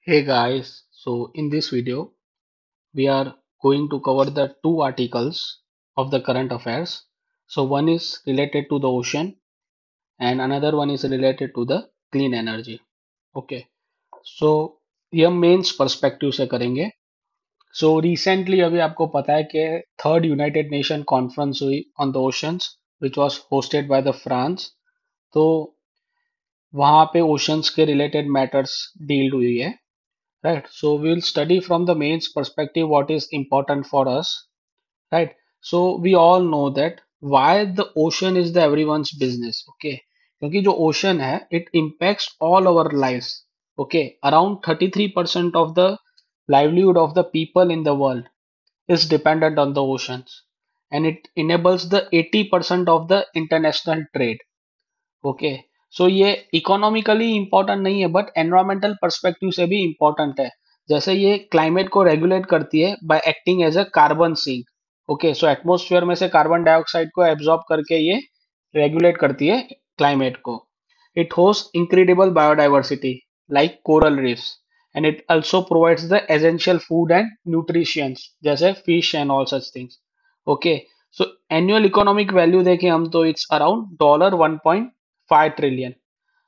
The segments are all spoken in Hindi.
Hey guys, so in this video, we are going to cover the two articles of the current affairs. So one is related to the ocean and another one is related to the clean energy. Okay, so ये हम मेंस पर्सपेक्टिव से करेंगे. So recently अभी आपको पता है कि थर्ड यूनाइटेड नेशन कॉन्फ्रेंस हुई on the oceans which was hosted by the France. तो वहाँ पे ओशंस के रिलेटेड मैटर्स डील हुई है. Right, so we will study from the mains perspective what is important for us. Right, so we all know that why the ocean is the everyone's business. Okay, क्योंकि जो ocean है it impacts all our lives. Okay, around 33% of the livelihood of the people in the world is dependent on the oceans, and it enables the 80% of the international trade. Okay, so ये इकोनॉमिकली इंपॉर्टेंट नहीं है बट एनवायरमेंटल पर्सपेक्टिव से भी इंपॉर्टेंट है. जैसे ये क्लाइमेट को रेगुलेट करती है by acting as a carbon sink. Okay, so atmosphere में से कार्बन डाइऑक्साइड को एब्जॉर्ब करके ये रेगुलेट करती है क्लाइमेट को. It host incredible biodiversity like coral reefs, and it also provides the essential food and nutrients जैसे fish and all such things. Okay, so annual economic value देखें हम तो it's around $1.5 trillion.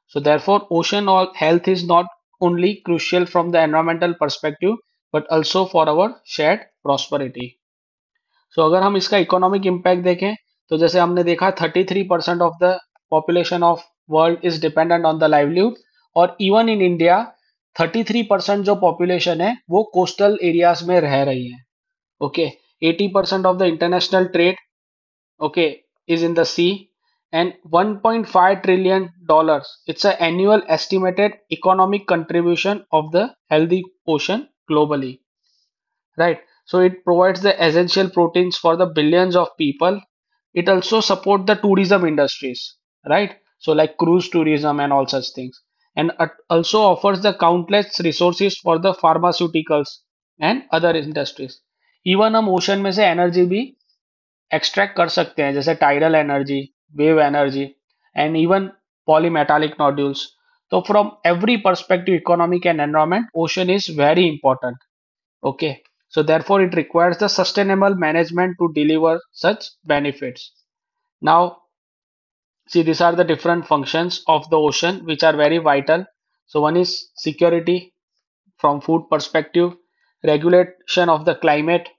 So therefore ocean health is not only crucial from the environmental perspective but also for our shared prosperity. सो अगर हम इसका इकोनॉमिक इम्पैक्ट देखें तो जैसे हमने देखा 33% of the population of world is dependent on the livelihood. और इवन इन इंडिया 33% जो पॉपुलेशन है वो कोस्टल एरियाज में रह रही है. Okay, 80% of the international trade okay is in the sea, and 1.5 trillion dollars it's an annual estimated economic contribution of the healthy ocean globally. Right, so it provides the essential proteins for the billions of people. It also support the tourism industries, right? So like cruise tourism and all such things, and also offers the countless resources for the pharmaceuticals and other industries. Even हम ओशन में से एनर्जी भी एक्सट्रैक्ट कर सकते हैं जैसे tidal energy, wave energy and even polymetallic nodules. तो from every perspective economic and environment ocean is very important. Okay, so therefore it requires the sustainable management to deliver such benefits. Now, see, these are the different functions of the ocean which are very vital. So one is security from food perspective, regulation of the climate,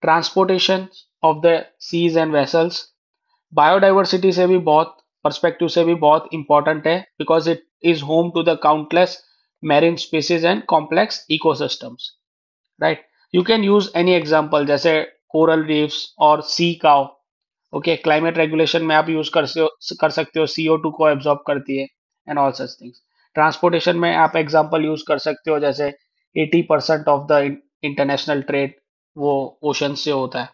transportation of the seas and vessels. Biodiversity से भी बहुत पर्सपेक्टिव से भी बहुत इंपॉर्टेंट है because it is home to the countless marine species and complex ecosystems. Right, you can use any example जैसे कोरल रीफ्स और sea cow. Okay, climate regulation में आप यूज कर सकते हो, CO2 को एब्जॉर्ब करती है and all such things. Transportation में आप एग्जांपल यूज कर सकते हो जैसे 80% ऑफ द इंटरनेशनल ट्रेड वो ओशन से होता है.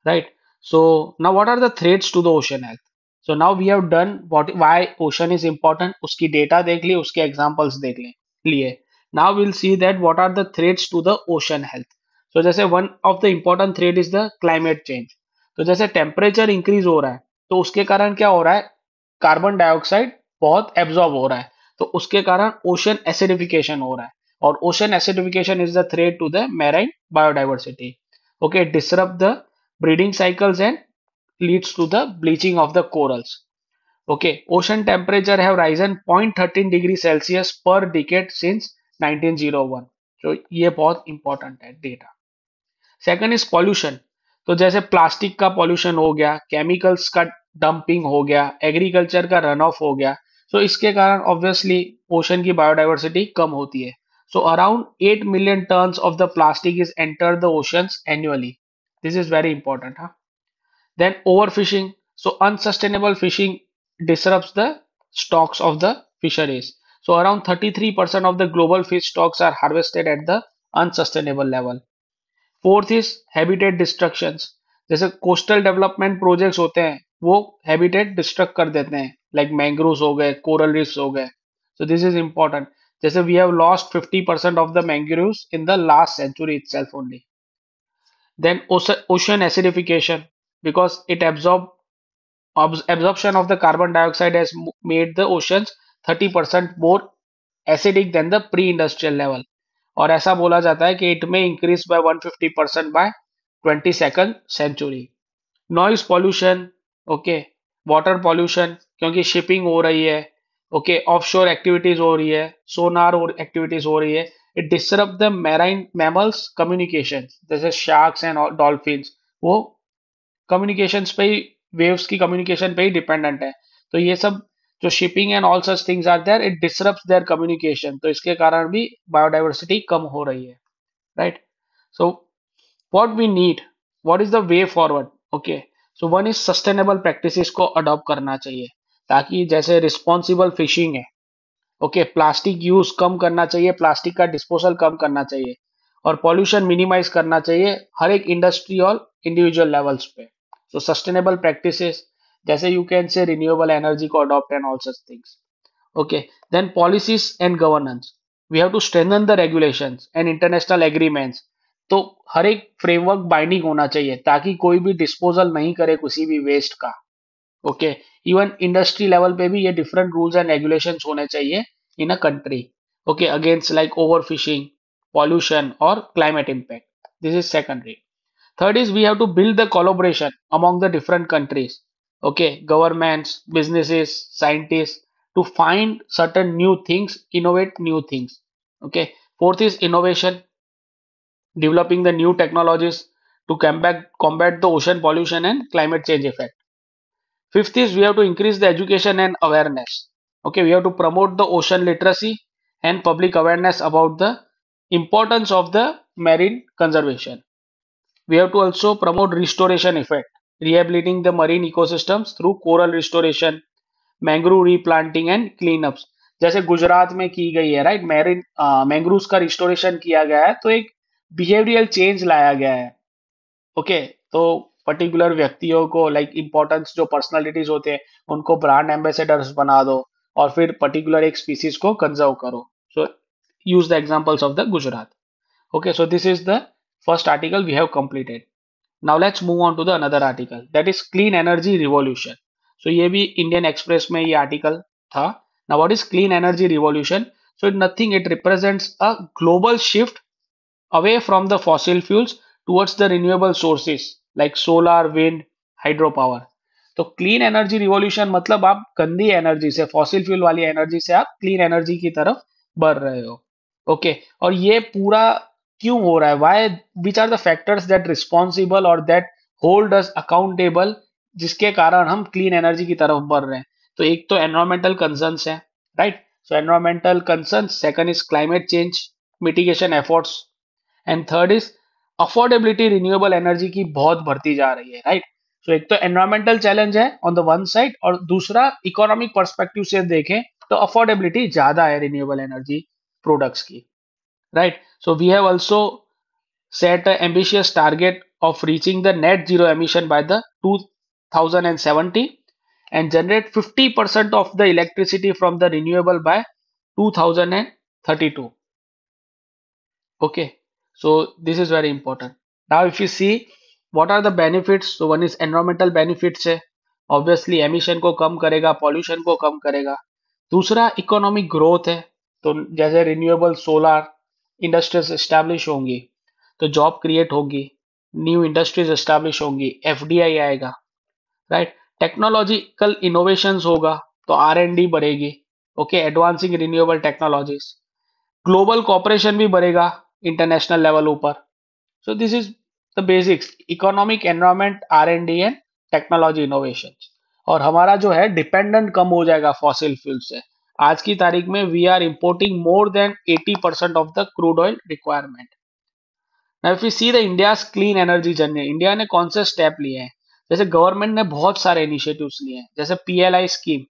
Right, so now what are the threats to the ocean health? So now we have done what why ocean is important, उसकी data देख ली, उसके examples देख लिए. Now we'll see that what are the threats to the ocean health. So जैसे one of the important threat is the climate change. तो जैसे टेम्परेचर इंक्रीज हो रहा है तो उसके कारण क्या हो रहा है, कार्बन डाइऑक्साइड बहुत एब्जॉर्ब हो रहा है, तो उसके कारण ओशन एसिडिफिकेशन हो रहा है. और ocean acidification is the threat to the marine biodiversity. Okay, disrupt the breeding cycles and leads to the bleaching of the corals. Okay, ocean temperature have risen 0.13 degree Celsius per decade since 1901. So ये बहुत important है data. Second is pollution. तो जैसे प्लास्टिक का पॉल्यूशन हो गया, केमिकल्स का डंपिंग हो गया, एग्रीकल्चर का रन ऑफ हो गया. तो इसके कारण ऑब्वियसली ओशन की बायोडाइवर्सिटी कम होती है. So around 8 million tons of the plastic is entered the oceans annually. This is very important, huh? Then overfishing. So unsustainable fishing disrupts the stocks of the fisheries. So around 33% of the global fish stocks are harvested at the unsustainable level. Fourth is habitat destructions. जैसे कोस्टल डेवलपमेंट प्रोजेक्ट्स होते हैं वो हैबिटेट डिस्ट्रक्ट कर देते हैं, लाइक मैंग्रोव्स हो गए, कोरल रीफ्स हो गए. So this is important. जैसे we have lost 50% of the mangroves in the last century itself only. Then ocean acidification, because it absorption of the carbon dioxide has made the oceans 30% more acidic than the pre-industrial level. और ऐसा बोला जाता है कि इट में increase by 150% by 22nd century. Noise pollution, okay, water pollution क्योंकि शिपिंग हो रही है, ओके, ऑफशोर एक्टिविटीज हो रही है, सोनार एक्टिविटीज हो रही है, it disturb the marine mammals communication, जैसे शार्क्स एंड डॉल्फिन्स, वो कम्युनिकेशंस पे ही, वेव्स की कम्युनिकेशन पे ही डिपेंडेंट है। तो ये सब जो shipping and all such things are there, it disturbs their communication, तो इसके कारण भी बायोडाइवर्सिटी कम हो रही है, right. So what we need, what is the way forward, okay. So one is sustainable practices को अडॉप्ट करना चाहिए, ताकि जैसे रिस्पॉन्सिबल फिशिंग है, ओके, प्लास्टिक यूज कम करना चाहिए, प्लास्टिक का डिस्पोजल कम करना चाहिए, और पॉल्यूशन मिनिमाइज करना चाहिए हर एक इंडस्ट्री और इंडिविजुअल लेवल्स पे। सो सस्टेनेबल प्रैक्टिसेस, जैसे you can say renewable energy को adopt and all such things, okay. Then policies and governance, we have to strengthen the regulations and international agreements. तो हर एक फ्रेमवर्क बाइंडिंग होना चाहिए, ताकि कोई भी डिस्पोजल नहीं करे किसी भी वेस्ट का, ओके। इवन इंडस्ट्री लेवल पे भी ये डिफरेंट रूल्स एंड रेगुलेशंस होने चाहिए in a country, okay, against like overfishing, pollution or climate impact. This is secondary. Third is we have to build the collaboration among the different countries, okay, governments, businesses, scientists, to find certain new things, innovate new things, okay. Fourth is innovation, developing the new technologies to combat the ocean pollution and climate change effect. Fifth is we have to increase the education and awareness. Okay, we have to promote the ocean literacy and public awareness about the importance of the marine conservation. We have to also promote restoration effect, rehabilitating the marine ecosystems through coral restoration, mangrove replanting and cleanups, जैसे गुजरात में की गई है, राइट। मैरिन मैंग्रोव्स का रिस्टोरेशन किया गया है, तो एक बिहेवियरल चेंज लाया गया है, ओके। तो पर्टिकुलर व्यक्तियों को लाइक इंपॉर्टेंस जो पर्सनालिटीज होते हैं उनको ब्रांड एम्बेसडर्स बना दो, और फिर पर्टिकुलर एक स्पीसीज को कंजर्व करो। So use the examples of the Gujarat, okay. So this is the first article we have completed. Now let's move on to the another article, that is clean energy revolution. So ये भी इंडियन एक्सप्रेस में ये आर्टिकल था। Now what is clean energy revolution? So it nothing, it represents a global shift away from the fossil fuels towards the renewable sources like solar, wind, hydropower. तो क्लीन एनर्जी रिवॉल्यूशन मतलब आप गंदी एनर्जी से, फॉसिल फ्यूल वाली एनर्जी से आप क्लीन एनर्जी की तरफ बढ़ रहे हो, ओके। और ये पूरा क्यों हो रहा है? Why, which are the factors that responsible और दैट होल्ड अस अकाउंटेबल, जिसके कारण हम क्लीन एनर्जी की तरफ बढ़ रहे हैं? तो एक तो एनवायरमेंटल कंसर्न्स है, right. So environmental concerns, second is climate change mitigation efforts, and third is affordability, renewable energy की बहुत बढ़ती जा रही है, राइट। सो एक तो एनवायरमेंटल चैलेंज है ऑन द वन साइड, और दूसरा इकोनॉमिक पर्सपेक्टिव से देखें तो अफोर्डेबिलिटी ज्यादा है रिन्यूएबल एनर्जी प्रोडक्ट्स की, right. So we have also set an ambitious target of reaching the net zero emission by the 2070 and generate 50% of the electricity from the renewable by 2032. Okay, so this is very important. Now if you see what are the benefits, so one is environmental benefits है, obviously emission को कम करेगा, pollution को कम करेगा। दूसरा इकोनॉमिक ग्रोथ है, तो जैसे रिन्यूएबल सोलर इंडस्ट्रीज एस्टैब्लिश होंगी तो जॉब क्रिएट होगी, न्यू इंडस्ट्रीज एस्टैब्लिश होंगी, एफडीआई आएगा, राइट। टेक्नोलॉजिकल इनोवेशंस होगा तो आर एंड डी बढ़ेगी, okay, advancing renewable technologies, global cooperation भी बढ़ेगा इंटरनेशनल लेवल ऊपर। So this is the basics, economic, environment, R and D and technology innovation. और हमारा जो है डिपेंडेंट कम हो जाएगा फॉसिल फ्यूल से। आज की तारीख में we are importing more than 80% of the crude oil requirement. Now if you see the India's clean energy journey, India ने कौन से स्टेप लिए हैं? जैसे गवर्नमेंट ने बहुत सारे इनिशिएटिव्स लिए हैं, जैसे PLI scheme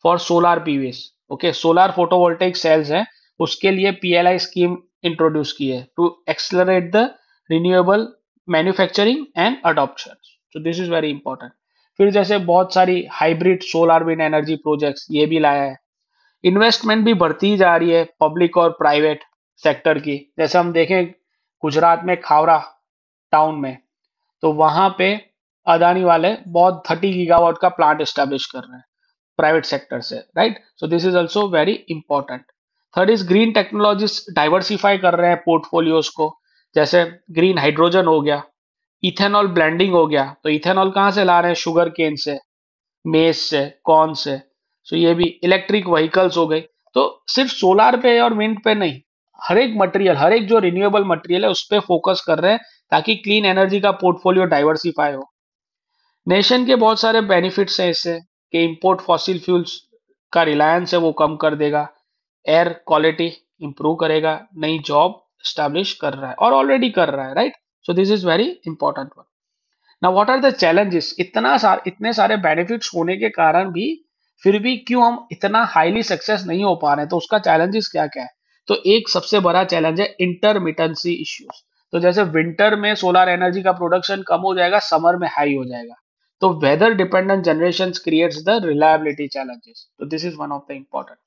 for solar PVs, okay, solar photovoltaic cells हैं, उसके लिए पीएलआई स्कीम इंट्रोड्यूस की है to accelerate the renewable manufacturing and adoption. So this is very important. फिर जैसे बहुत सारी hybrid solar wind energy projects ये भी लाया है। इन्वेस्टमेंट भी बढ़ती जा रही है पब्लिक और प्राइवेट सेक्टर की, जैसे हम देखें गुजरात में खावरा टाउन में, तो वहां पे अदानी वाले बहुत 30 गीगावाट का प्लांट एस्टेब्लिश कर रहे हैं प्राइवेट सेक्टर से, right. So this is also very important. Third is green technologies diversify कर रहे हैं पोर्टफोलियोज को, जैसे ग्रीन हाइड्रोजन हो गया, इथेनॉल ब्लेंडिंग हो गया। तो इथेनॉल कहाँ से ला रहे हैं? शुगर केन से, मेज से, कॉर्न से। सो ये भी इलेक्ट्रिक व्हीकल्स हो गई। तो सिर्फ सोलार पे और विंड पे नहीं, हर एक मटेरियल, हर एक जो रिन्यूएबल मटेरियल है उस पर फोकस कर रहे हैं, ताकि क्लीन एनर्जी का पोर्टफोलियो डाइवर्सिफाई हो। नेशन के बहुत सारे बेनिफिट्स हैं इससे, कि इंपोर्ट फॉसिल फ्यूल्स का रिलायंस है वो कम कर देगा, एयर क्वालिटी इंप्रूव करेगा, नई जॉब स्टैब्लिश कर रहा है और ऑलरेडी कर रहा है, right. So this is very important one. Now what are the challenges? इतने सारे बेनिफिट्स होने के कारण भी फिर भी क्यों हम इतना हाईली सक्सेस नहीं हो पा रहे हैं? तो उसका चैलेंजेस क्या क्या है? तो एक सबसे बड़ा चैलेंज है इंटरमिटेंसी इश्यूज। तो जैसे विंटर में सोलर एनर्जी का प्रोडक्शन कम हो जाएगा, समर में हाई हो जाएगा। तो weather dependent generation creates the reliability challenges. तो this is one of the important.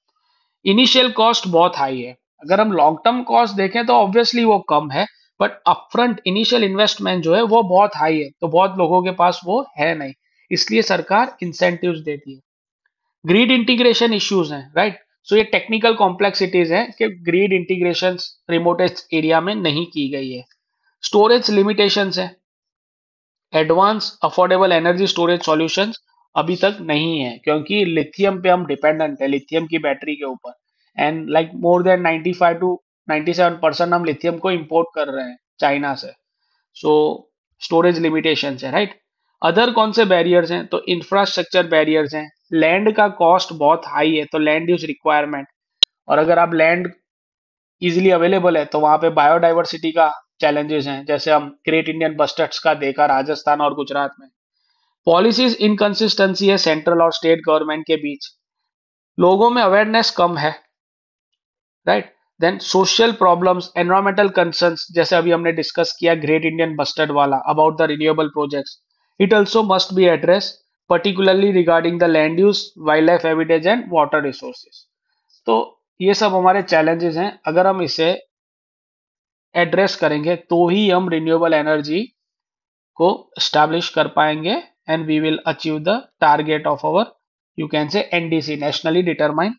Initial cost बहुत हाई है। अगर हम लॉन्ग टर्म कॉस्ट देखें तो ऑब्वियसली वो कम है, बट अपफ्रंट इनिशियल इन्वेस्टमेंट जो है वो बहुत हाई है, तो बहुत लोगों के पास वो है नहीं, इसलिए सरकार इंसेंटिव्स देती है। ग्रिड इंटीग्रेशन इश्यूज हैं, राइट। सो ये टेक्निकल कॉम्प्लेक्सिटीज हैं कि ग्रिड इंटीग्रेशन रिमोटेस्ट एरिया में नहीं की गई है। स्टोरेज लिमिटेशंस है, advance affordable energy storage solutions अभी तक नहीं है, क्योंकि लिथियम पे हम डिपेंडेंट है, लिथियम की बैटरी के ऊपर। And like more than 95 to 97% हम लिथियम को इंपोर्ट कर रहे हैं चाइना से। सो स्टोरेज लिमिटेशंस है, राइट। अदर कौन से बैरियर्स हैं? तो इंफ्रास्ट्रक्चर बैरियर्स हैं, लैंड का कॉस्ट बहुत हाई है, तो लैंड यूज रिक्वायरमेंट। और अगर आप लैंड इजीली अवेलेबल है तो वहां पे बायोडाइवर्सिटी का चैलेंजेस हैं, जैसे हम ग्रेट इंडियन बस्टर्ड्स का देखा राजस्थान और गुजरात में। पॉलिसीज इनकंसिस्टेंसी है सेंट्रल और स्टेट गवर्नमेंट के बीच। लोगों में अवेयरनेस कम है, right. Then social problems, environmental concerns, जैसे अभी हमने डिस्कस किया ग्रेट इंडियन बस्टर्ड वाला about the renewable projects, it also must be address, particularly regarding the land use, wildlife habitat and water resources. तो ये सब हमारे चैलेंजेस हैं। अगर हम इसे एड्रेस करेंगे तो ही हम रिन्यूएबल एनर्जी को स्टैब्लिश कर पाएंगे, and we will achieve the target of our, you can say, NDC, nationally determined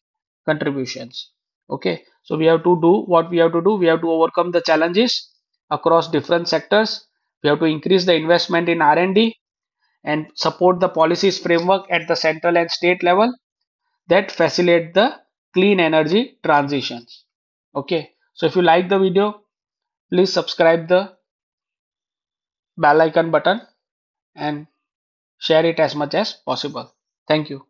contributions. Okay, so we have to do what we have to do. We have to overcome the challenges across different sectors. We have to increase the investment in R&D and support the policies framework at the central and state level that facilitate the clean energy transitions. Okay, so if you like the video, please subscribe the bell icon button and share it as much as possible. Thank you.